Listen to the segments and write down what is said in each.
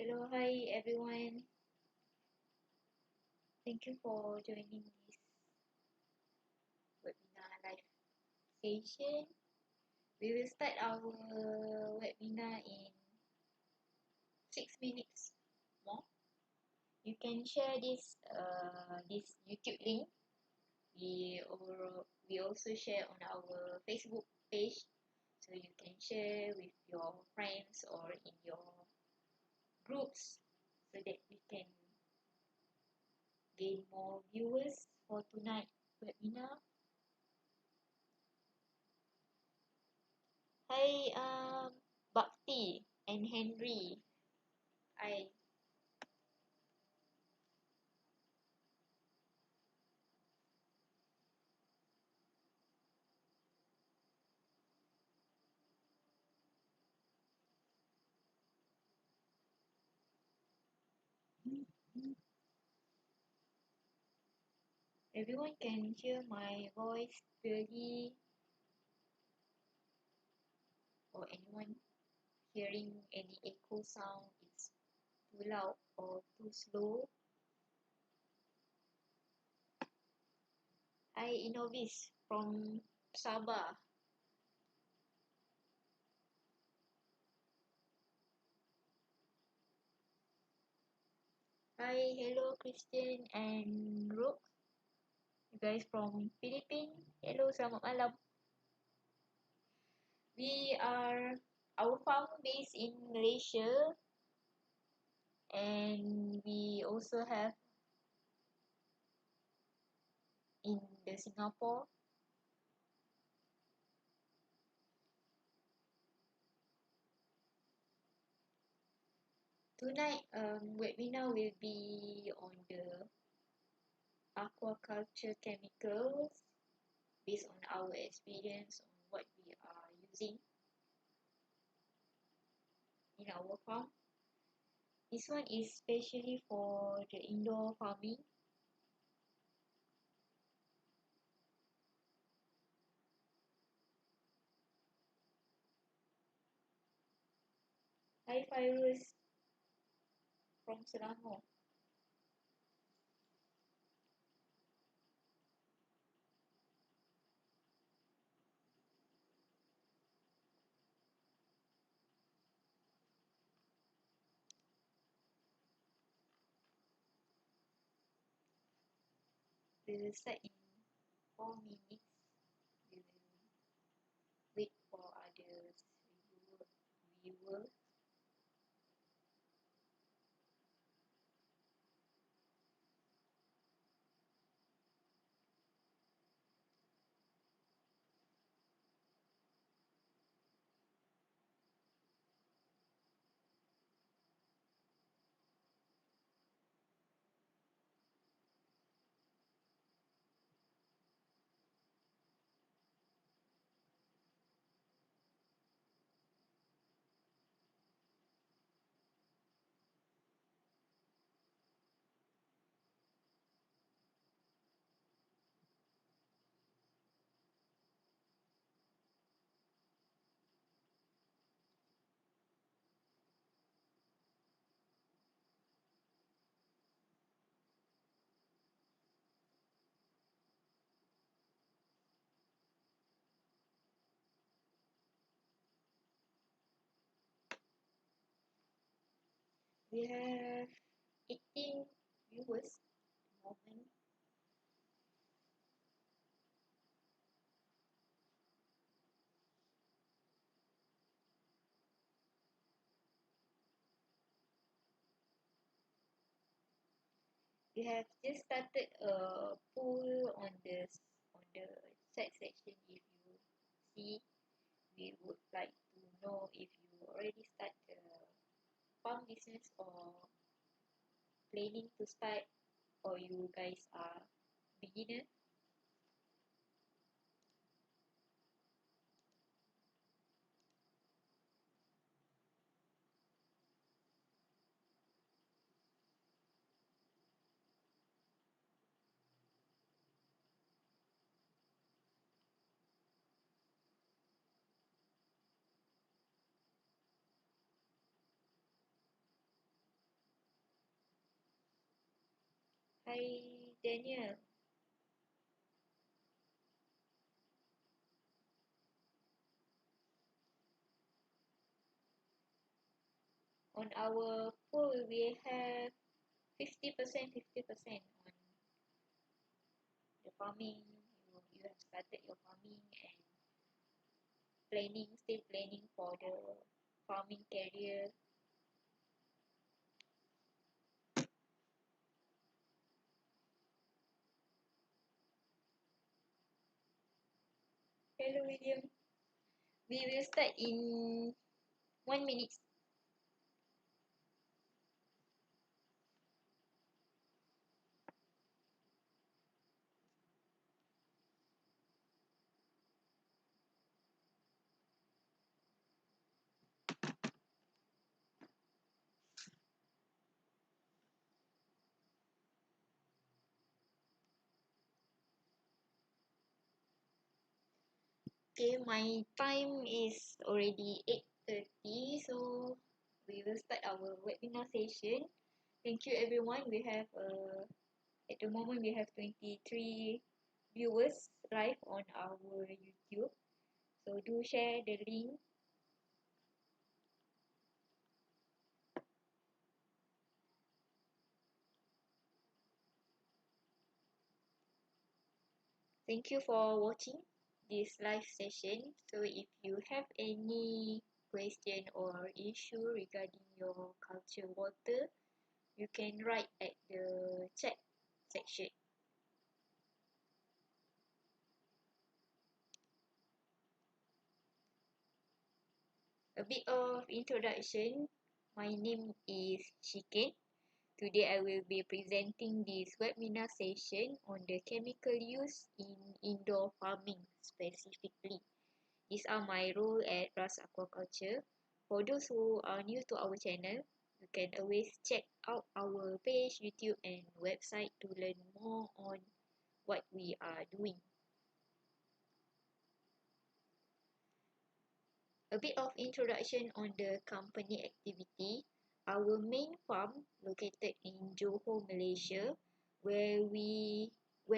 Hello, hi everyone. Thank you for joining this webinar live session. We will start our webinar in 6 minutes more. You can share this YouTube link. We also share on our Facebook page, so you can share with your friends or in your groups, so that we can gain more viewers for tonight webinar. Hi, Bhakti and Henry. Hi. Everyone can hear my voice clearly, or anyone hearing any echo sound, it's too loud or too slow. Hi, Inovis from Sabah. Hi, hello Christian and Rook. You guys from Philippines. Hello, selamat malam. Our farm based in Malaysia, and we also have in the Singapore. Tonight, webinar will be on the aquaculture chemicals, based on our experience on what we are using in our farm. This one is especially for the indoor farming. Hi, Fairuz from Selangor. We will start in 4 minutes. We will wait for others viewers. We have 18 viewers at the moment. We have just started a poll on the chat section. If you see, we would like to know if you already start the farm business or planning to start, or you guys are beginner. Hi, Daniel. On our poll, we have 50%, 50% on the farming. You have started your farming and still planning for the farming career. Hello, William. We will start in 1 minute. Okay, my time is already 8:30, so we will start our webinar session. Thank you, everyone. At the moment, we have 23 viewers live on our YouTube. So do share the link. Thank you for watching this live session. So if you have any question or issue regarding your culture water, you can write at the chat section. A bit of introduction. My name is Shiken. Today I will be presenting this webinar session on the chemical use in indoor farming specifically. These are my role at Ras Aquaculture. For those who are new to our channel, you can always check out our page, YouTube and website to learn more on what we are doing. A bit of introduction on the company activity. Our main farm located in Johor, Malaysia, where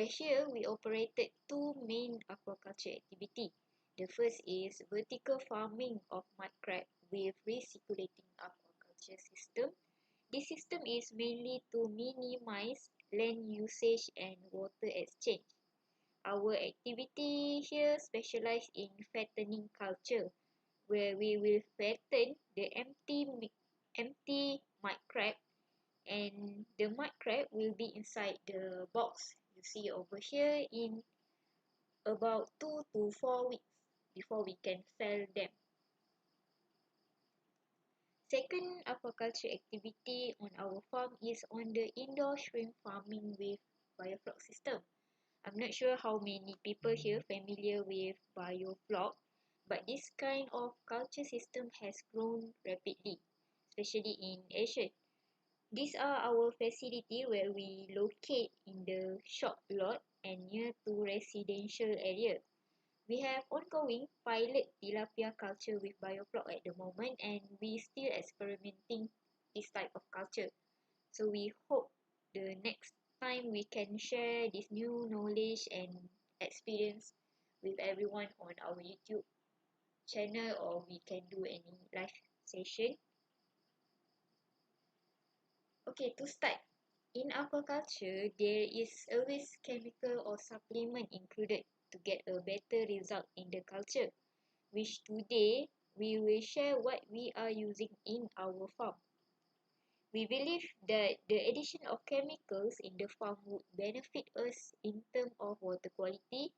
here we operated two main aquaculture activity. The first is vertical farming of mud crab with recirculating aquaculture system. This system is mainly to minimize land usage and water exchange. Our activity here specialize in fattening culture, where we will fatten the empty mud crab, and the mud crab will be inside the box you see over here in about 2 to 4 weeks before we can sell them. Second aquaculture activity on our farm is on the indoor shrimp farming with biofloc system. I'm not sure how many people here familiar with biofloc, but this kind of culture system has grown rapidly, especially in Asia. These are our facility where we locate in the shop lot and near to residential area. We have ongoing pilot tilapia culture with biofloc at the moment, and we still experimenting this type of culture. So we hope the next time we can share this new knowledge and experience with everyone on our YouTube channel, or we can do any live session. Okay, to start, in aquaculture, there is always chemical or supplement included to get a better result in the culture, which today we will share what we are using in our farm. We believe that the addition of chemicals in the farm would benefit us in terms of water quality,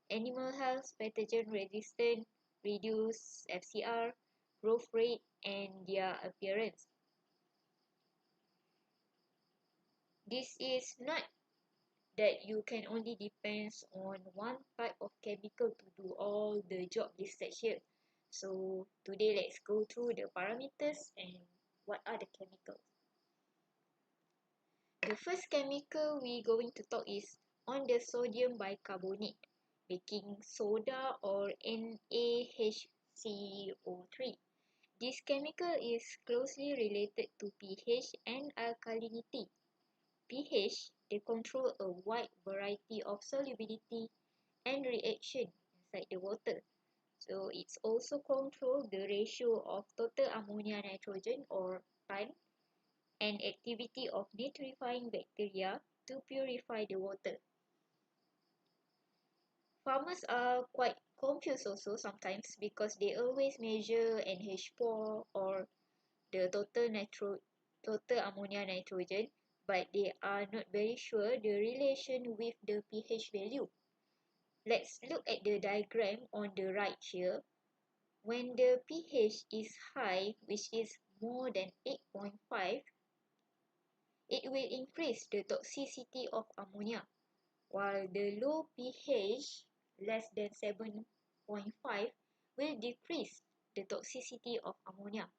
animal health, pathogen resistance, reduce FCR, growth rate, and their appearance. This is not that you can only depend on one type of chemical to do all the job listed here. So today let's go through the parameters and what are the chemicals. The first chemical we going to talk is on the sodium bicarbonate, baking soda or NaHCO3. This chemical is closely related to pH and alkalinity. pH, they control a wide variety of solubility and reaction inside the water. So it's also control the ratio of total ammonia nitrogen or TAN and activity of nitrifying bacteria to purify the water. Farmers are quite confused also sometimes because they always measure NH4 or the total ammonia nitrogen, but they are not very sure the relation with the pH value. Let's look at the diagram on the right here. When the pH is high, which is more than 8.5, it will increase the toxicity of ammonia, while the low pH, less than 7.5, will decrease the toxicity of ammonia.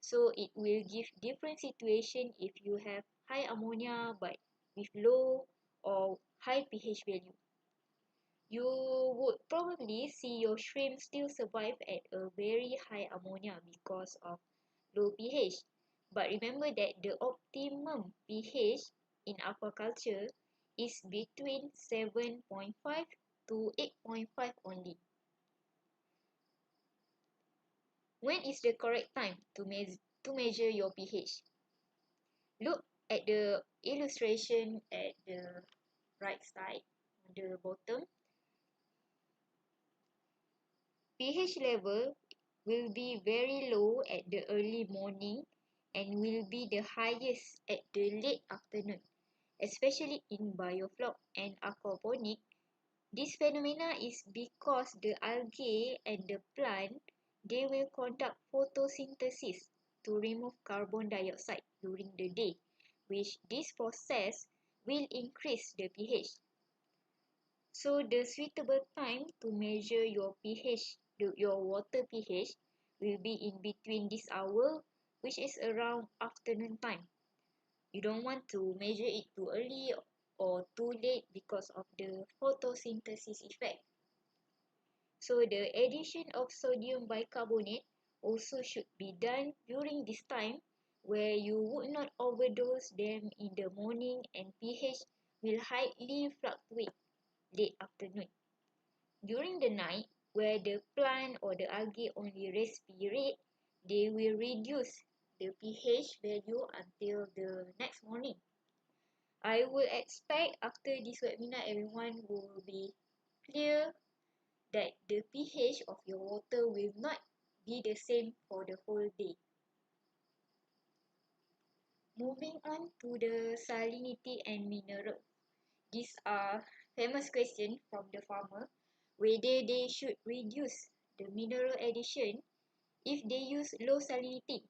So it will give different situation if you have high ammonia but with low or high pH value. You would probably see your shrimp still survive at a very high ammonia because of low pH. But remember that the optimum pH in aquaculture is between 7.5 to 8.5 only. When is the correct time to measure your pH? Look at the illustration at the right side, on the bottom. pH level will be very low at the early morning and will be the highest at the late afternoon, especially in biofloc and aquaponic. This phenomena is because the algae and the plant, they will conduct photosynthesis to remove carbon dioxide during the day, which this process will increase the pH. So the suitable time to measure your pH, your water pH, will be in between this hour, which is around afternoon time. You don't want to measure it too early or too late because of the photosynthesis effect. So the addition of sodium bicarbonate also should be done during this time, where you would not overdose them in the morning and pH will highly fluctuate late afternoon. During the night, where the plant or the algae only respirate, they will reduce the pH value until the next morning. I will expect after this webinar, everyone will be clear that the pH of your water will not be the same for the whole day. Moving on to the salinity and mineral. These are famous questions from the farmer, whether they should reduce the mineral addition if they use low salinity.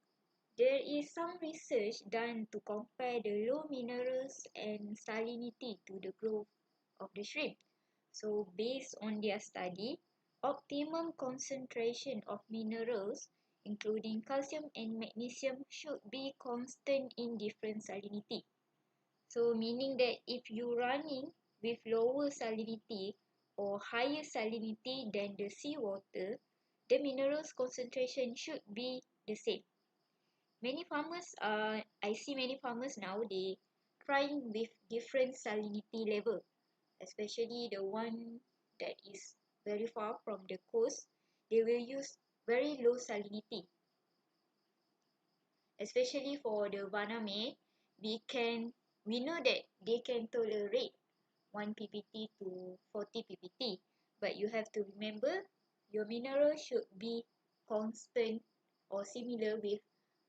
There is some research done to compare the low minerals and salinity to the growth of the shrimp. So based on their study, optimum concentration of minerals, including calcium and magnesium, should be constant in different salinity. So meaning that if you're running with lower salinity or higher salinity than the seawater, the minerals concentration should be the same. I see many farmers now, they trying with different salinity level, especially the one that is very far from the coast, they will use very low salinity. Especially for the Vaname, we know that they can tolerate 1 ppt to 40 ppt, but you have to remember your mineral should be constant or similar with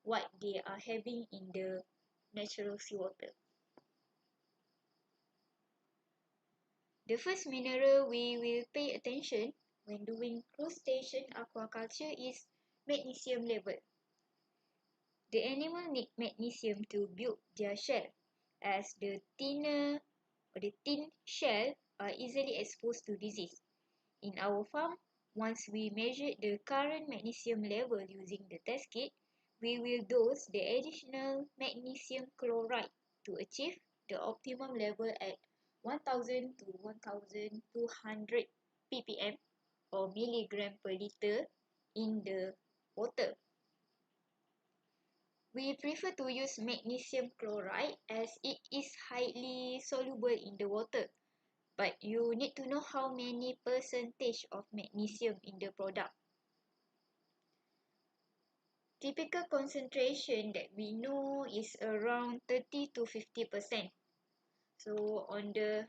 what they are having in the natural seawater. The first mineral we will pay attention when doing crustacean aquaculture is magnesium level. The animal need magnesium to build their shell, as the thin shell are easily exposed to disease. In our farm, once we measure the current magnesium level using the test kit, we will dose the additional magnesium chloride to achieve the optimum level at 1000 to 1200 ppm or milligram per liter in the water. We prefer to use magnesium chloride as it is highly soluble in the water. But you need to know how many percentage of magnesium in the product. Typical concentration that we know is around 30 to 50%. So on the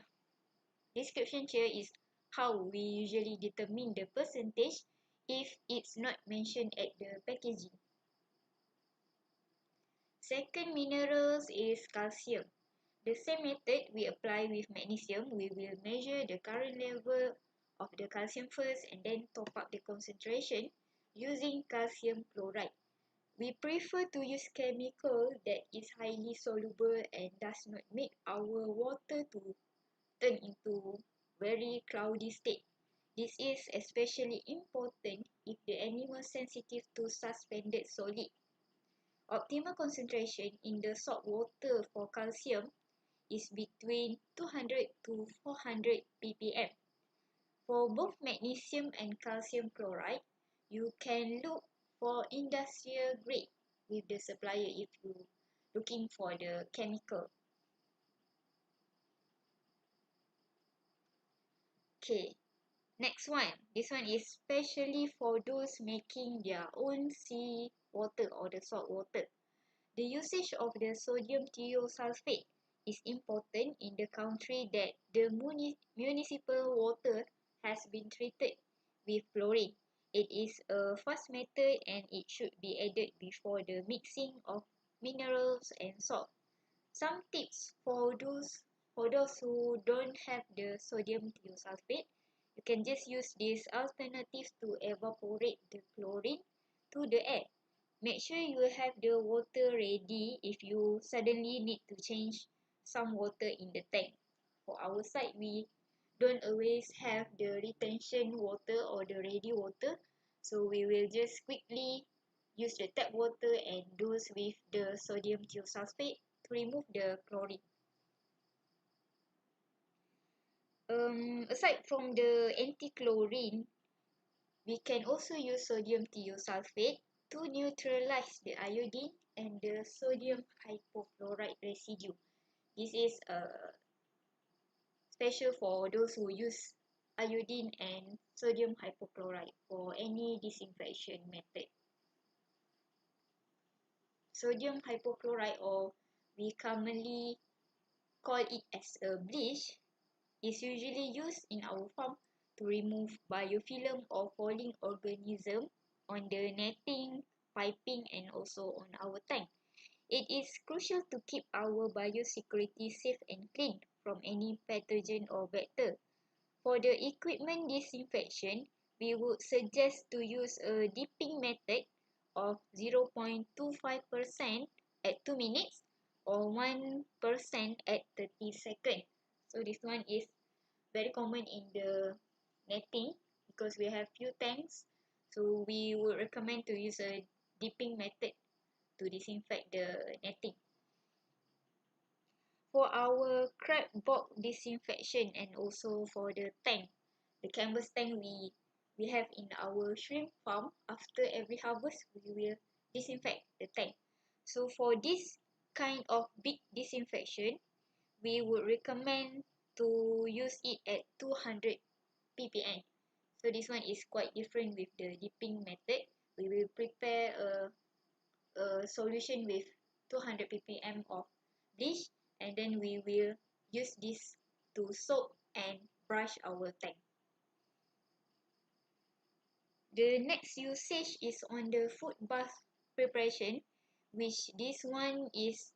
description here is how we usually determine the percentage if it's not mentioned at the packaging. Second minerals is calcium. The same method we apply with magnesium. We will measure the current level of the calcium first and then top up the concentration using calcium chloride. We prefer to use chemical that is highly soluble and does not make our water to turn into very cloudy state. This is especially important if the animal is sensitive to suspended solid. Optimal concentration in the salt water for calcium is between 200 to 400 ppm. For both magnesium and calcium chloride, you can look for industrial grade with the supplier if you looking for the chemical. Okay, next one. This one is specially for those making their own sea water or the salt water. The usage of the sodium thiosulfate is important in the country that the municipal water has been treated with chlorine. It is a fast method and it should be added before the mixing of minerals and salt. Some tips for those who don't have the sodium thiosulfate, you can just use this alternative to evaporate the chlorine to the air. Make sure you have the water ready if you suddenly need to change some water in the tank. For our side, we don't always have the retention water or the ready water, so we will just quickly use the tap water and dose with the sodium thiosulfate to remove the chlorine. Aside from the anti-chlorine, we can also use sodium thiosulfate to neutralize the iodine and the sodium hypochlorite residue. This is special for those who use iodine and sodium hypochlorite for any disinfection method. Sodium hypochlorite, or we commonly call it as a bleach, is usually used in our farm to remove biofilm or falling organism on the netting, piping and also on our tank. It is crucial to keep our biosecurity safe and clean from any pathogen or vector. For the equipment disinfection, we would suggest to use a dipping method of 0.25% at 2 minutes or 1% at 30 seconds. So this one is very common in the netting because we have few tanks. So we would recommend to use a dipping method to disinfect the netting. For our crab box disinfection and also for the tank, the canvas tank we have in our shrimp farm, after every harvest we will disinfect the tank. So for this kind of big disinfection, we would recommend to use it at 200 ppm. So this one is quite different with the dipping method. We will prepare a solution with 200 ppm of bleach and then we will use this to soak and brush our tank. The next usage is on the food bath preparation, which this one is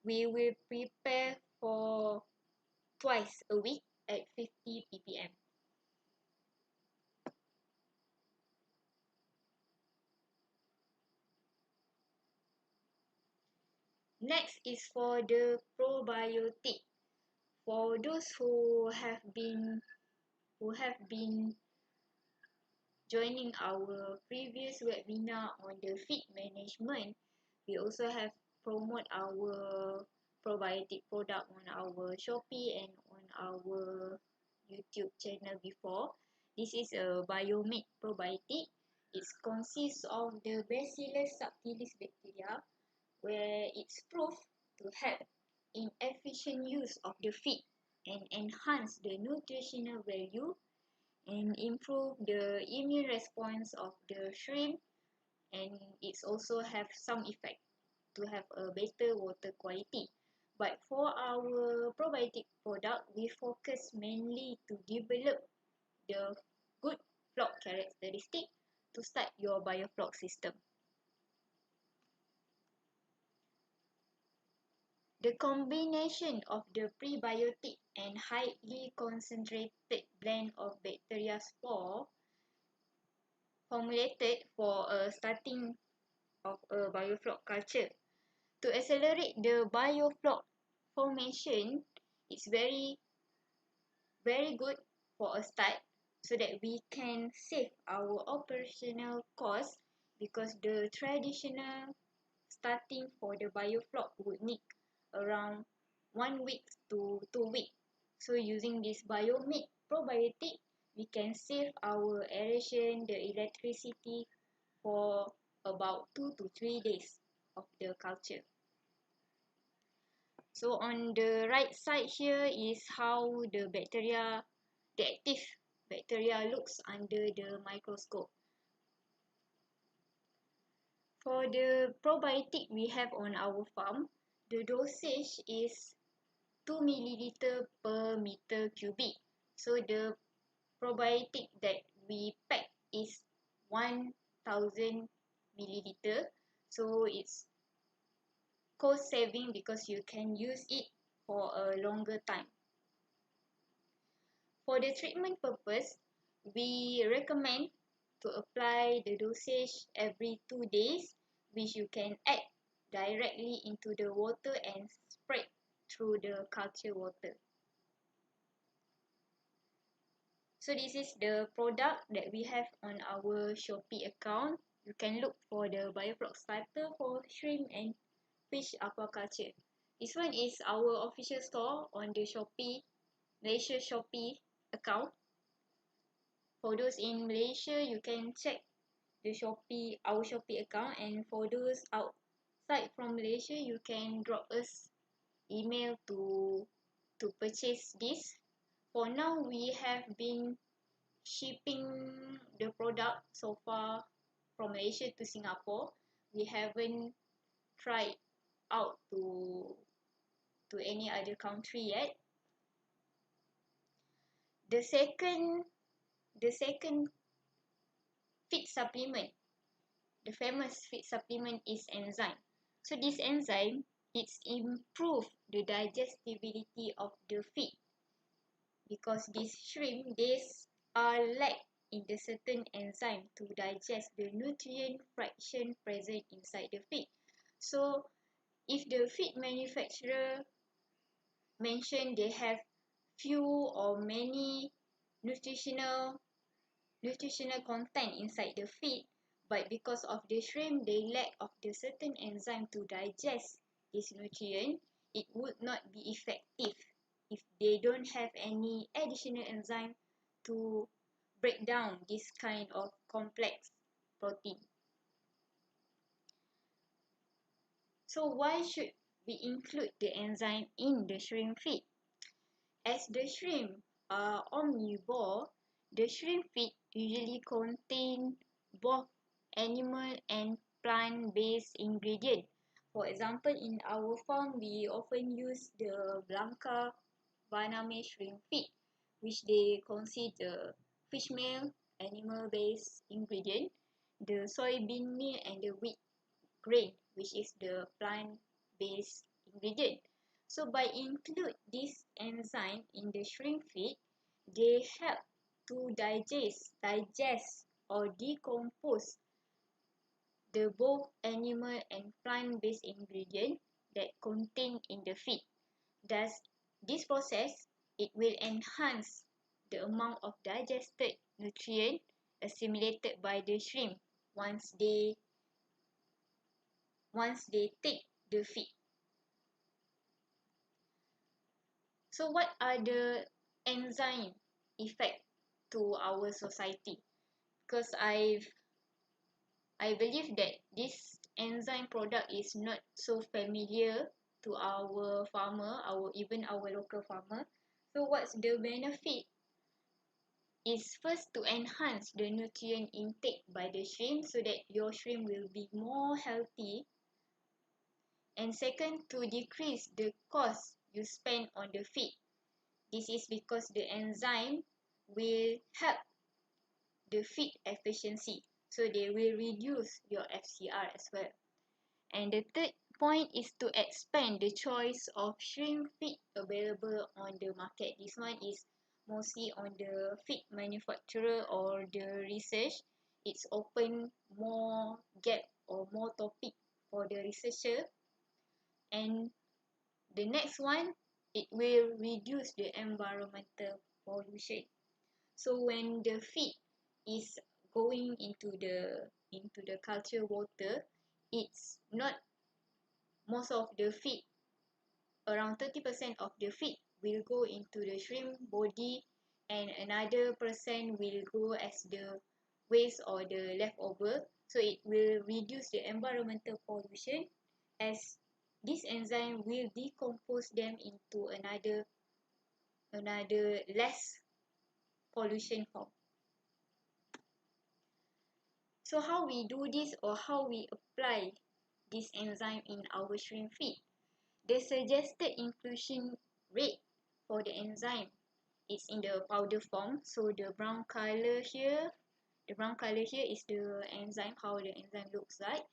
we will prepare for twice a week at 50 ppm. Next is for the probiotic. For those who have been joining our previous webinar on the feed management, we also have promote our probiotic product on our Shopee and on our YouTube channel before. This is a biomade probiotic. It consists of the Bacillus subtilis bacteria, where it's proved to help in efficient use of the feed and enhance the nutritional value and improve the immune response of the shrimp, and it's also have some effect to have a better water quality. But for our probiotic product, we focus mainly to develop the good flock characteristic to start your biofloc system. The combination of the prebiotic and highly concentrated blend of bacteria spore formulated for a starting of a biofloc culture. To accelerate the biofloc formation, it's very good for a start so that we can save our operational costs, because the traditional starting for the biofloc would need around 1 week to 2 weeks. So using this biomix probiotic, we can save our aeration, the electricity for about 2 to 3 days of the culture. So on the right side here is how the bacteria, the active bacteria looks under the microscope. For the probiotic we have on our farm, the dosage is 2 milliliter per meter cubic. So the probiotic that we pack is 1000 milliliter. So it's cost saving because you can use it for a longer time. For the treatment purpose, we recommend to apply the dosage every 2 days, which you can add directly into the water and spread through the culture water. So this is the product that we have on our Shopee account. You can look for the biofloc starter for shrimp and fish aquaculture. This one is our official store on the Shopee, Malaysia Shopee account. For those in Malaysia, you can check the Shopee, our Shopee account, and for those outside from Malaysia, you can drop us email to purchase this. For now, we have been shipping the product so far from Malaysia to Singapore. We haven't tried out to any other country yet. The second feed supplement, the famous feed supplement, is enzyme. So this enzyme, it's improved the digestibility of the feed, because these shrimp, they are lack in the certain enzyme to digest the nutrient fraction present inside the feed. So if the feed manufacturer mention they have few or many nutritional content inside the feed, but because of the shrimp they lack of the certain enzyme to digest this nutrient, it would not be effective if they don't have any additional enzyme to break down this kind of complex protein. So why should we include the enzyme in the shrimp feed? As the shrimp are omnivore, the shrimp feed usually contain both animal and plant-based ingredients. For example, in our farm, we often use the Blanca Baname shrimp feed, which they consider fish meal, animal-based ingredient, the soybean meal, and the wheat grain, which is the plant-based ingredient. So by include this enzyme in the shrimp feed, they help to digest or decompose the both animal and plant-based ingredient that contained in the feed. Thus, this process, it will enhance the amount of digested nutrient assimilated by the shrimp once they take the feed. So what are the enzyme effect to our society? Because I believe that this enzyme product is not so familiar to our farmer, even our local farmer. So what's the benefit is first to enhance the nutrient intake by the shrimp so that your shrimp will be more healthy, and second, to decrease the cost you spend on the feed. This is because the enzyme will help the feed efficiency, so they will reduce your FCR as well. And the third point is to expand the choice of shrimp feed available on the market. This one is mostly on the feed manufacturer or the research. It's open more gap or more topic for the researcher. And the next one, it will reduce the environmental pollution. So when the feed is going into the culture water, it's not most of the feed, around 30% of the feed will go into the shrimp body, and another percent will go as the waste or the leftover. So it will reduce the environmental pollution, as this enzyme will decompose them into another less pollution form. So how we do this, or how we apply this enzyme in our shrimp feed? The suggested inclusion rate for the enzyme is in the powder form. So the brown color here is the enzyme, how the enzyme looks like.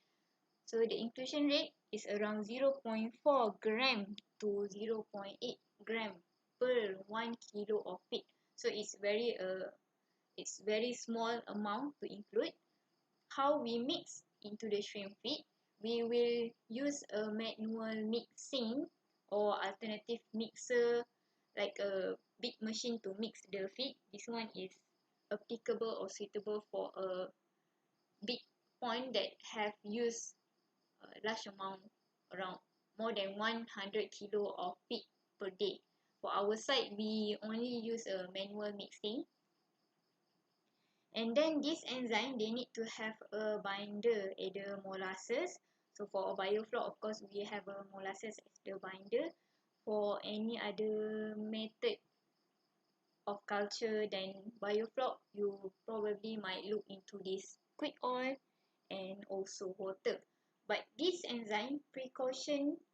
So the inclusion rate is around 0.4 gram to 0.8 gram per 1 kilo of feed. So it's very small amount to include. How we mix into the shrimp feed? We will use a manual mixing or alternative mixer, like a big machine to mix the feed. This one is applicable or suitable for a big pond that have used a large amount, around more than 100 kilo of feed per day. For our side, we only use a manual mixing. And then this enzyme, they need to have a binder, either molasses. So for a biofloc, of course, we have a molasses as the binder. For any other method of culture than biofloc, you probably might look into this quick oil and also water. But this enzyme,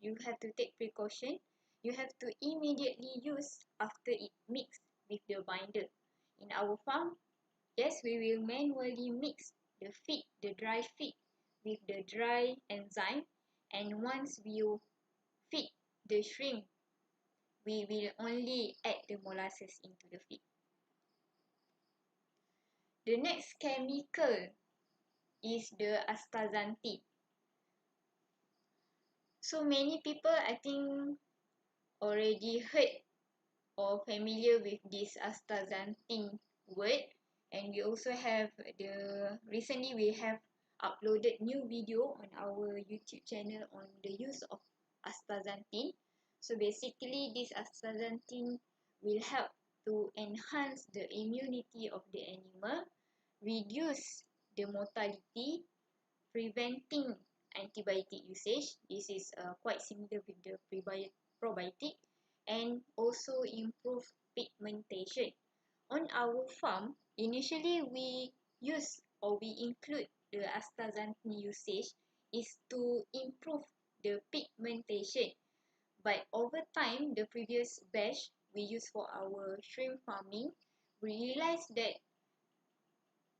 you have to take precaution. You have to immediately use after it mixed with the binder. In our farm, yes, we will manually mix the dry feed with the dry enzyme, and once we feed the shrimp, we will only add the molasses into the feed. The next chemical is the astaxanthin. So many people, I think, already heard or familiar with this astaxanthin word. And we also have recently we have uploaded new video on our YouTube channel on the use of astaxanthin. So basically, this astaxanthin will help to enhance the immunity of the animal, reduce the mortality, preventing antibiotic usage. This is quite similar with the probiotic, and also improve pigmentation. On our farm, initially we include the astaxanthin usage is to improve the pigmentation. But over time, the previous batch we use for our shrimp farming, we realized that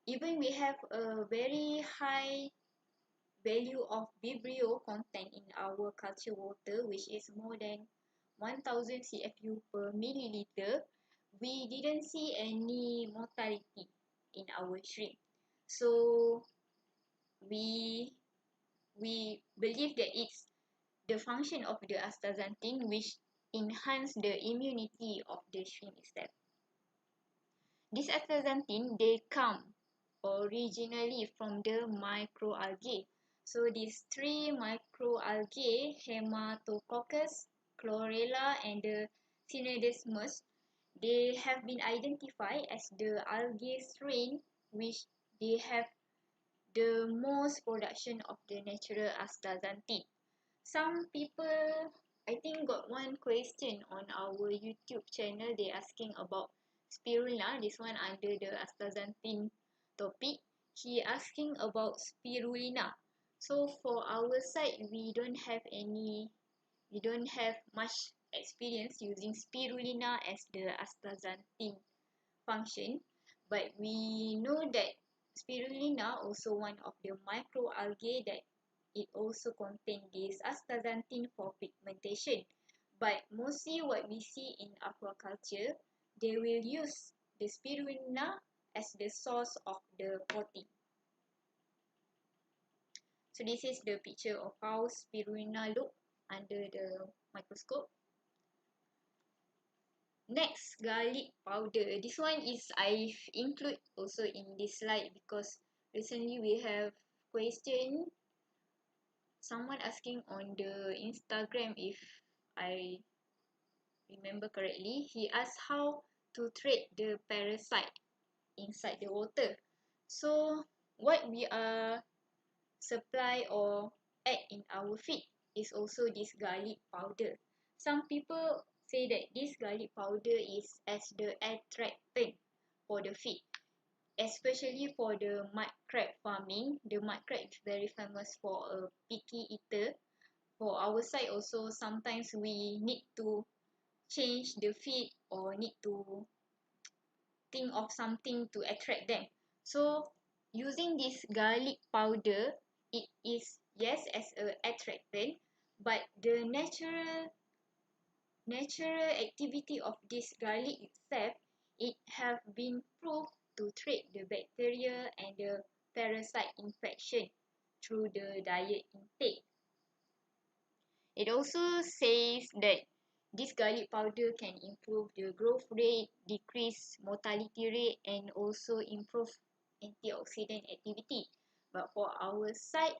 even we have a very high value of Vibrio content in our culture water, which is more than 1000 CFU per milliliter, we didn't see any mortality in our shrimp. So we believe that it's the function of the astaxanthin which enhance the immunity of the shrimp itself. This astaxanthin, they come originally from the microalgae. So these three microalgae, Haematococcus, Chlorella, and the Synodesmus, they have been identified as the algae strain which they have the most production of the natural astaxanthin. Some people, I think, got one question on our YouTube channel. They asking about spirulina. This one under the astaxanthin topic. He asking about spirulina. So for our side, we don't have much experience using spirulina as the astaxanthin function, but we know that spirulina also one of the microalgae that it also contains this astaxanthin for pigmentation. But mostly what we see in aquaculture, they will use the spirulina as the source of the protein. So this is the picture of how spirulina look under the microscope. Next, garlic powder. This one is I've include also in this slide because recently we have question, someone asking on the Instagram, if I remember correctly. He asked how to treat the parasite inside the water. So what we are supply or add in our feed is also this garlic powder. Some people say that this garlic powder is as the attractant for the feed, especially for the mud crab farming. The mud crab is very famous for a picky eater. For our side also, sometimes we need to change the feed or need to think of something to attract them. So using this garlic powder, it is yes as a attractant, but the natural activity of this garlic itself, it have been proved to treat the bacteria and the parasite infection through the diet intake. It also says that this garlic powder can improve the growth rate, decrease mortality rate, and also improve antioxidant activity. But for our side,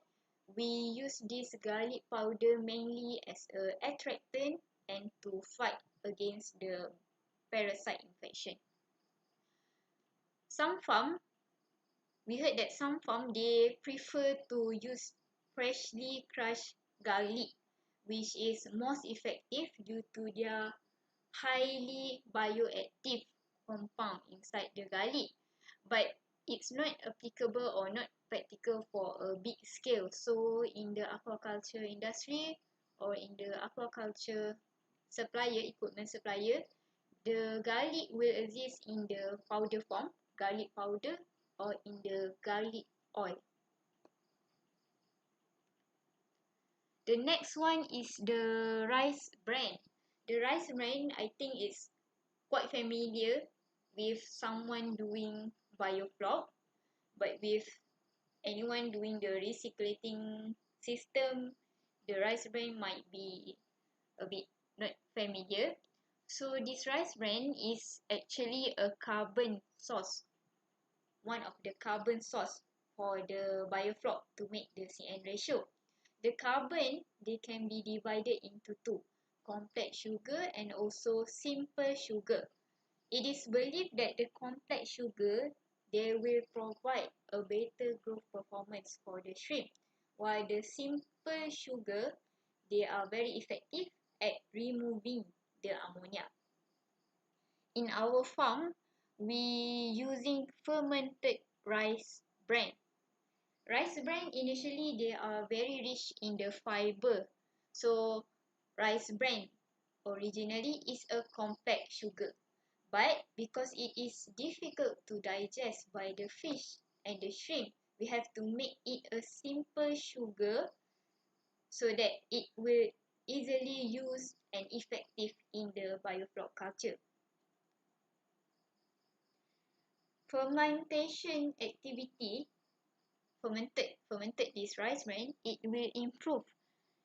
we use this garlic powder mainly as a attractant and to fight against the parasite infection. We heard that some farm they prefer to use freshly crushed garlic, which is most effective due to their highly bioactive compound inside the garlic. But it's not applicable or not practical for a big scale. So in the aquaculture industry or in the aquaculture equipment supplier, the garlic will exist in the powder form, garlic powder, or in the garlic oil. The next one is the rice bran. The rice bran, I think, is quite familiar with someone doing biofloc, but with anyone doing the recycling system, the rice bran might be a bit not familiar. So this rice bran is actually a carbon source, one of the carbon source for the biofloc to make the CN ratio. The carbon, they can be divided into two, complex sugar and also simple sugar. It is believed that the complex sugar, they will provide a better growth performance for the shrimp, while the simple sugar, they are very effective at removing the ammonia. In our farm, we using fermented rice bran. Rice bran initially they are very rich in the fiber. So rice bran originally is a complex sugar. But because it is difficult to digest by the fish and the shrimp, we have to make it a simple sugar so that it will easily used and effective in the biofloc culture. Fermentation activity, fermented this rice bran, it will improve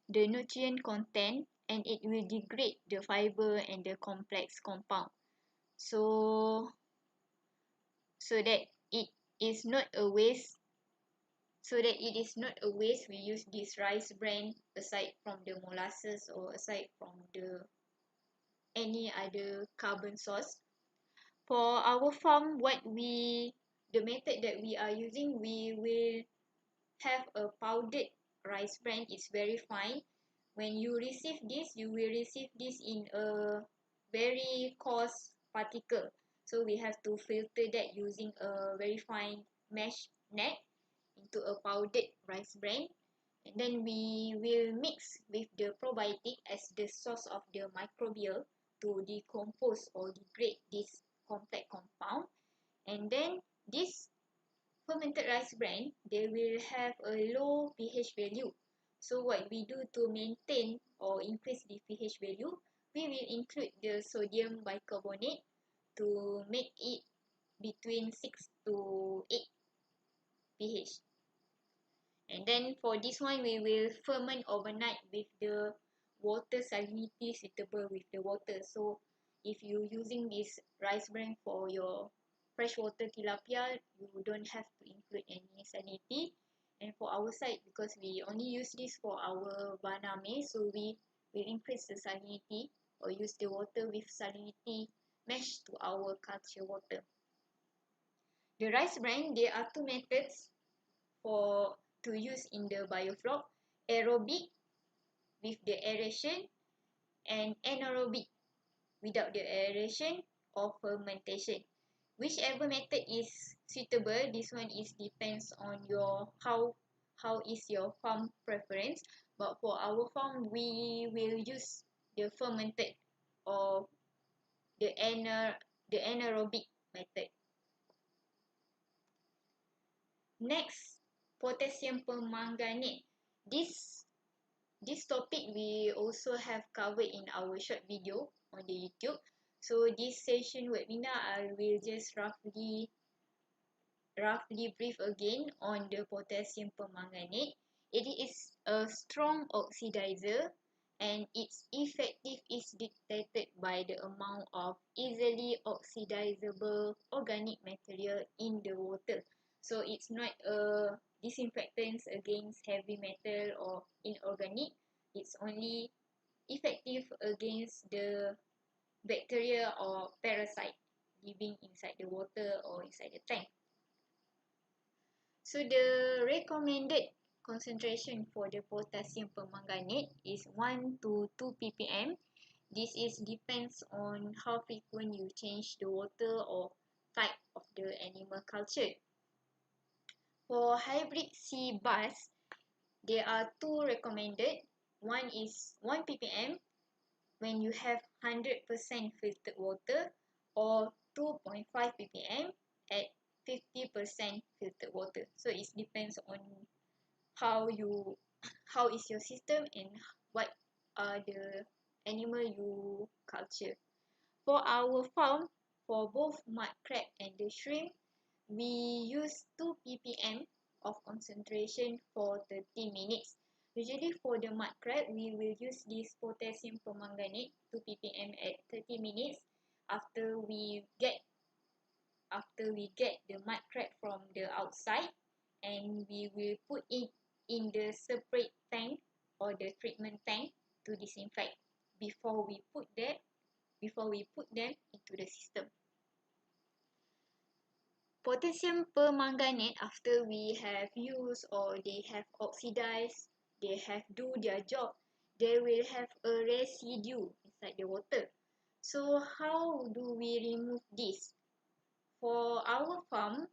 the nutrient content and it will degrade the fiber and the complex compound. So that it is not a waste. We use this rice bran aside from the molasses or aside from the any other carbon source. For our farm, the method that we are using, we will have a powdered rice bran. It's very fine. When you receive this, you will receive this in a very coarse particle. So we have to filter that using a very fine mesh net into a powdered rice bran. And then we will mix with the probiotic as the source of the microbial to decompose or degrade this complex compound. And then this fermented rice bran, they will have a low pH value. So what we do to maintain or increase the pH value, we will include the sodium bicarbonate to make it between 6 to 8 pH. And then for this one, we will ferment overnight with the water salinity suitable with the water. So if you using this rice bran for your freshwater tilapia, you don't have to include any salinity. And for our side, because we only use this for our baname, so we will increase the salinity or use the water with salinity matched to our culture water. The rice bran, there are two methods for to use in the biofloc: aerobic with the aeration and anaerobic without the aeration or fermentation. Whichever method is suitable, this one is depends on your how is your farm preference. But for our farm, we will use the fermented or the anaerobic method. Next, potassium permanganate. This topic we also have covered in our short video on the YouTube. So this session webinar, I will just roughly brief again on the potassium permanganate. It is a strong oxidizer and its effective is dictated by the amount of easily oxidizable organic material in the water. So it's not a disinfectant against heavy metal or inorganic. It's only effective against the bacteria or parasite living inside the water or inside the tank. So the recommended concentration for the potassium permanganate is 1 to 2 ppm. This is depends on how frequent you change the water or type of the animal culture. For hybrid sea bass, there are two recommended. One is 1 ppm when you have 100% filtered water, or 2.5 ppm at 50% filtered water. So it depends on how is your system and what are the animal you culture. For our farm, for both mud crab and the shrimp, we use 2 ppm of concentration for 30 minutes. Usually for the mud crab, we will use this potassium permanganate 2 ppm at 30 minutes after we get the mud crab from the outside, and we will put it in the separate tank or the treatment tank to disinfect before we put them into the system. Potassium permanganate, after we have used or they have oxidized, they have do their job, they will have a residue inside the water. So how do we remove this? For our farm,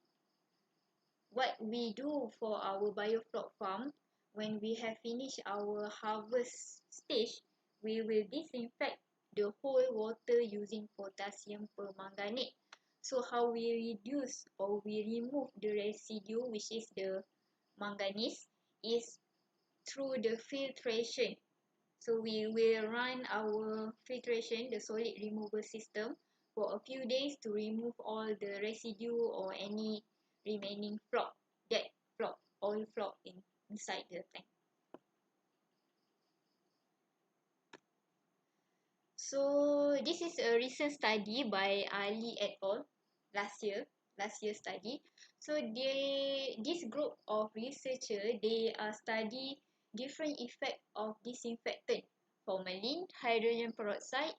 what we do for our biofloc farm, when we have finished our harvest stage, we will disinfect the whole water using potassium permanganate. So how we reduce or we remove the residue, which is the manganese, is through the filtration. So we will run our filtration, the solid removal system, for a few days to remove all the residue or any remaining oil floc inside the tank. So this is a recent study by Ali et al. last year study. So this group of researchers, they study different effect of disinfectant: formalin, hydrogen peroxide,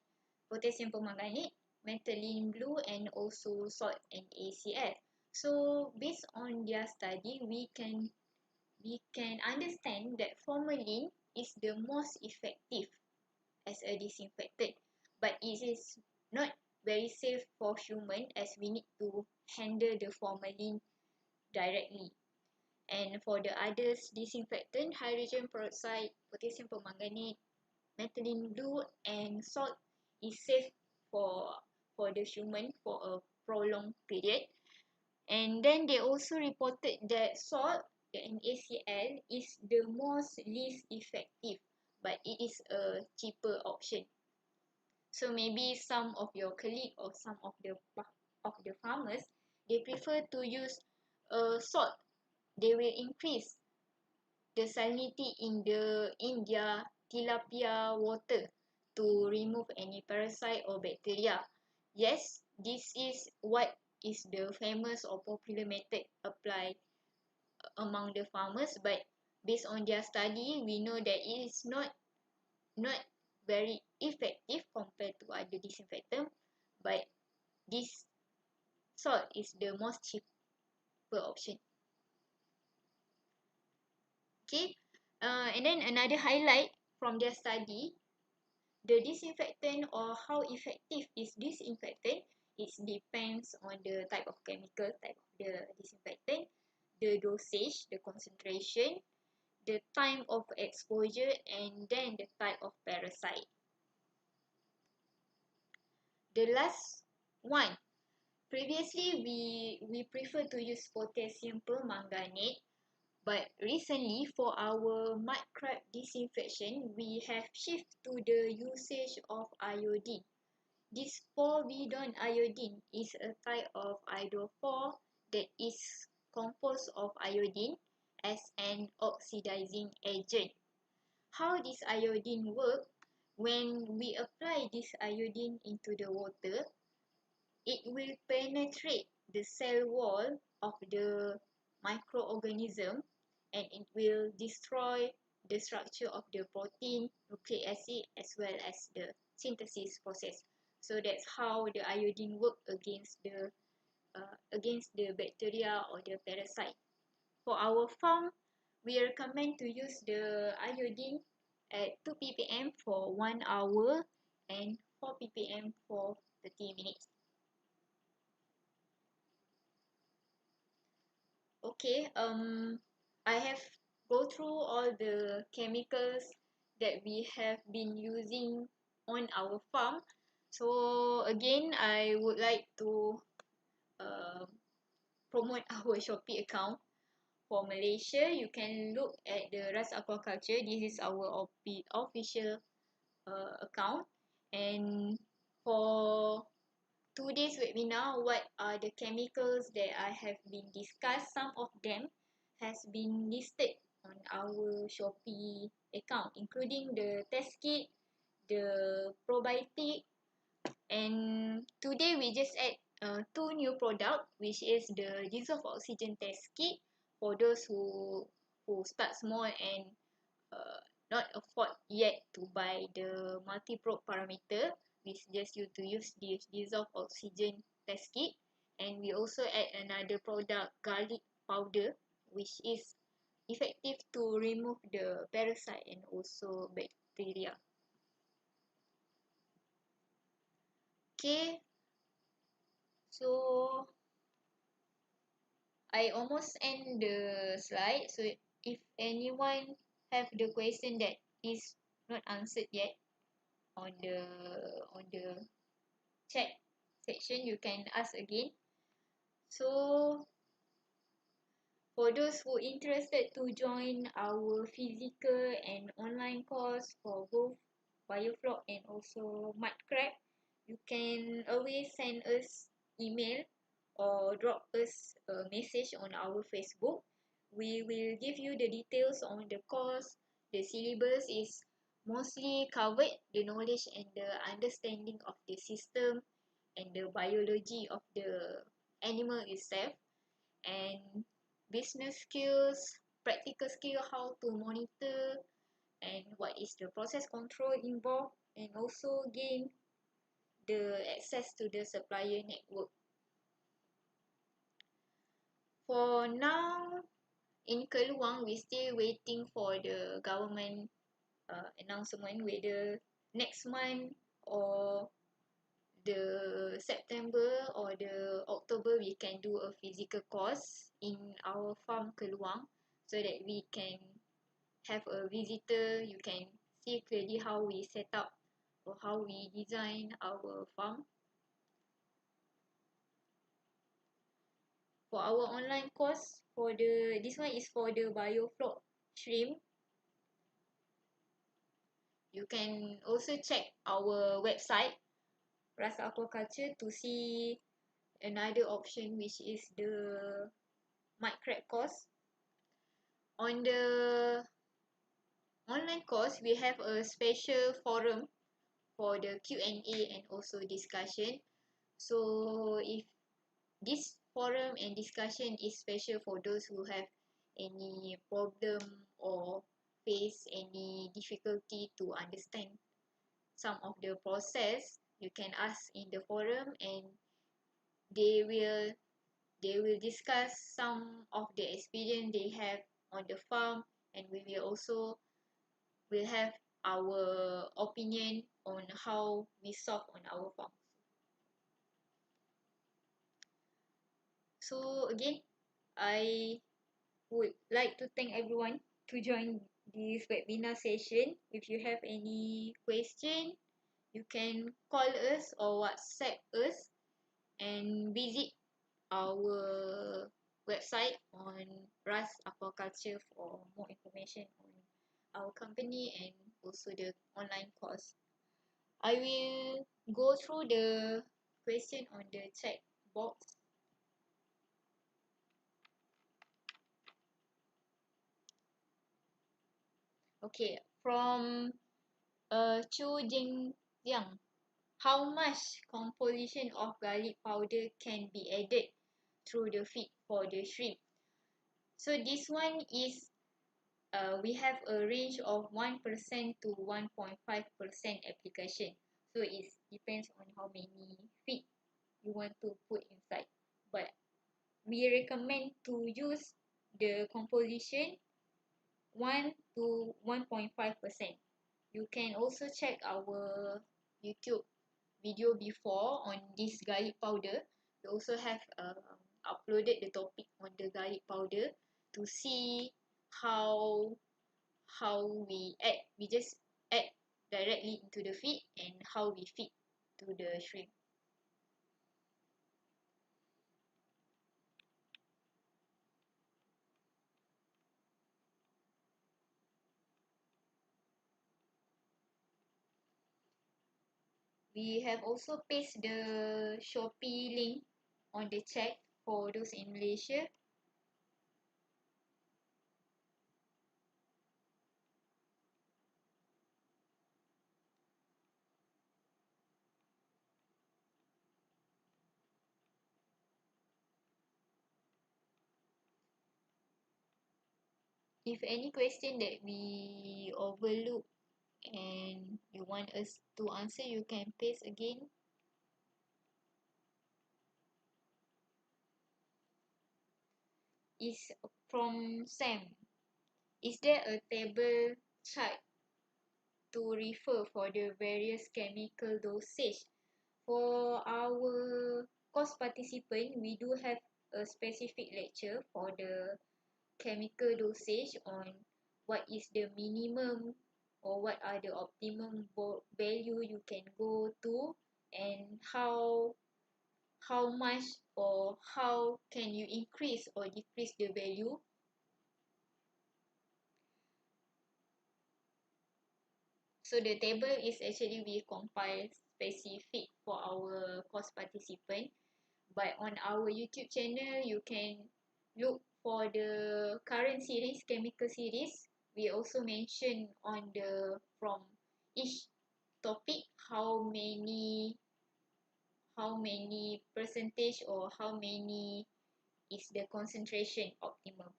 potassium permanganate, methylene blue, and also salt and ACF. So based on their study, we can we can understand that formalin is the most effective as a disinfectant, but it is not very safe for human as we need to handle the formalin directly. And for the others disinfectant, hydrogen peroxide, potassium permanganate, methylene blue, and salt is safe for the human for a prolonged period. And then they also reported that salt, the NaCl, is the most least effective, but it is a cheaper option. So maybe some of your colleague or some of the farmers, they prefer to use salt. They will increase the salinity in their tilapia water to remove any parasite or bacteria. Yes, this is what is the famous or popular method applied among the farmers, but based on their study, we know that it is not very effective compared to other disinfectant, but this salt is the most cheaper option. Okay, and then another highlight from their study, the disinfectant or how effective is disinfectant, it depends on the type of chemical, type of the disinfectant, the dosage, the concentration, the time of exposure, and then the type of parasite. The last one, previously we prefer to use potassium permanganate, but recently for our mud crab disinfection, we have shifted to the usage of iodine. This povidone iodine is a type of iodophore that is composed of iodine as an oxidizing agent. How this iodine works? When we apply this iodine into the water, it will penetrate the cell wall of the microorganism, and it will destroy the structure of the protein, nucleic acid, as well as the synthesis process. So that's how the iodine works against the bacteria or the parasite. For our farm, we recommend to use the iodine at 2 ppm for 1 hour and 4 ppm for 30 minutes. Okay, I have go through all the chemicals that we have been using on our farm. So again, I would like to promote our Shopee account. For Malaysia, you can look at the Ras Aquaculture. This is our official account. And for today's webinar, what are the chemicals that I have been discussed? Some of them has been listed on our Shopee account, including the test kit, the probiotic, and today we just add two new product, which is the dissolved oxygen test kit for those who start small and not afford yet to buy the multi-probe parameter. We suggest you to use this dissolved oxygen test kit. And we also add another product, garlic powder, which is effective to remove the parasite and also bacteria. Okay, so I almost end the slide. So if anyone have the question that is not answered yet on the chat section, you can ask again. So for those who interested to join our physical and online course for both biofloc and also mudcrab, you can always send us email or drop us a message on our Facebook. We will give you the details on the course. The syllabus is mostly covered, the knowledge and the understanding of the system and the biology of the animal itself, and business skills, practical skill, how to monitor and what is the process control involved, and also gain the access to the supplier network. For now, in Keluang, we still waiting for the government announcement whether next month or the September or the October we can do a physical course in our farm Keluang, so that we can have a visitor. You can see clearly how we set up or how we design our farm. For our online course, for this one is for the biofloc shrimp. You can also check our website Ras Aquaculture to see another option, which is the mud crab course. On the online course, we have a special forum for the Q&A and also discussion. So if this forum and discussion is special for those who have any problem or face any difficulty to understand some of the process, you can ask in the forum, and they will discuss some of the experience they have on the farm, and we will have our opinion on how we solve on our farm. So again, I would like to thank everyone to join this webinar session. If you have any question, you can call us or WhatsApp us, and visit our website on Ras Aquaculture for more information on our company and also the online course. I will go through the question on the chat box. Okay, from Chu Jingjiang, how much composition of garlic powder can be added through the feed for the shrimp? So this one is we have a range of 1% to 1.5% application. So it depends on how many feed you want to put inside. But we recommend to use the composition 1 to 1.5%. You can also check our YouTube video before on this garlic powder. We also have uploaded the topic on the garlic powder to see how we just add directly into the feed and how we feed to the shrimp. We have also pasted the Shopee link on the chat for those in Malaysia. If any question that we overlook and you want us to answer, you can paste again. Is from Sam. Is there a table chart to refer for the various chemical dosage? For our course participant, we do have a specific lecture for the chemical dosage on what is the minimum or what are the optimum value you can go to, and how much or how can you increase or decrease the value. So the table is actually we compile specific for our course participant, but on our YouTube channel you can look for the current series, chemical series. We also mention on the from each topic how many percentage or how many is the concentration optimum.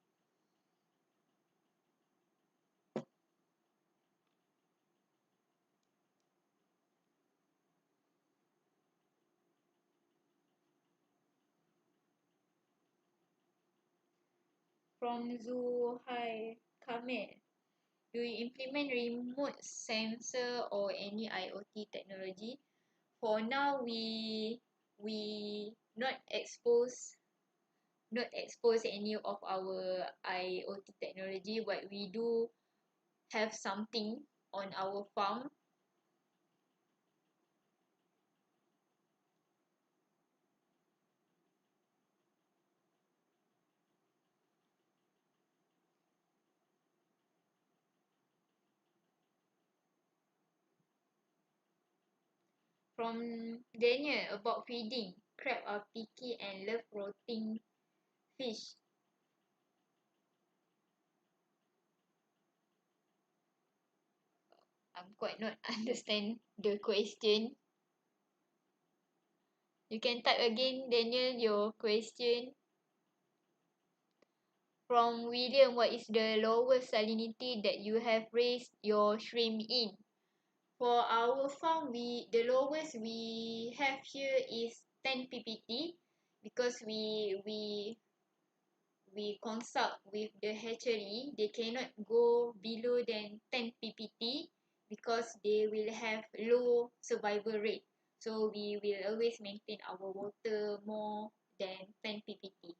From Zuhai Kamil. Do you implement remote sensor or any IoT technology? For now, we not expose any of our IoT technology, but we do have something on our farm. From Daniel about feeding. Crab are picky and love rotting fish. I'm quite not understand the question. You can type again, Daniel, your question. From William, what is the lowest salinity that you have raised your shrimp in? For our farm, the lowest we have here is 10 ppt because we consult with the hatchery. They cannot go below than 10 ppt because they will have low survival rate. So we will always maintain our water more than 10 ppt.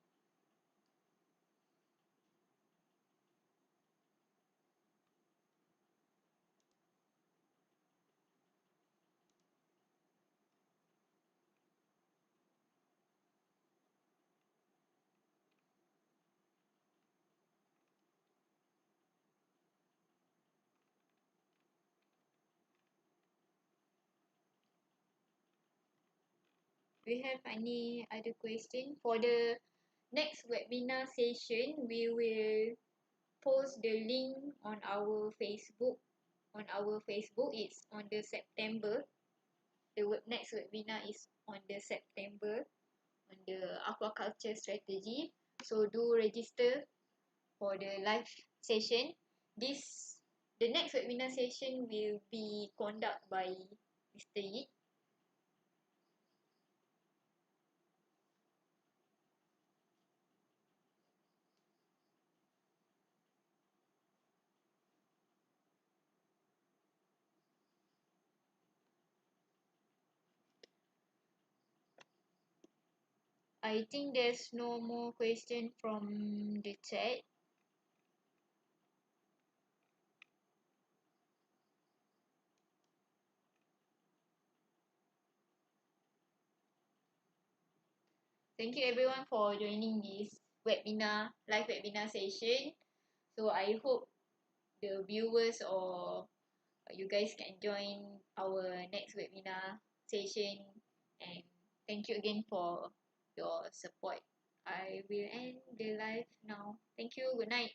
Do you have any other question? For the next webinar session, we will post the link on our Facebook. It's on the September. The next webinar is on the September on the aquaculture strategy. So do register for the live session. The next webinar session will be conducted by Mr. Yit. I think there's no more question from the chat. Thank you everyone for joining this live webinar session. So I hope the viewers or you guys can join our next webinar session, and thank you again for your support. I will end the live now. Thank you. Good night.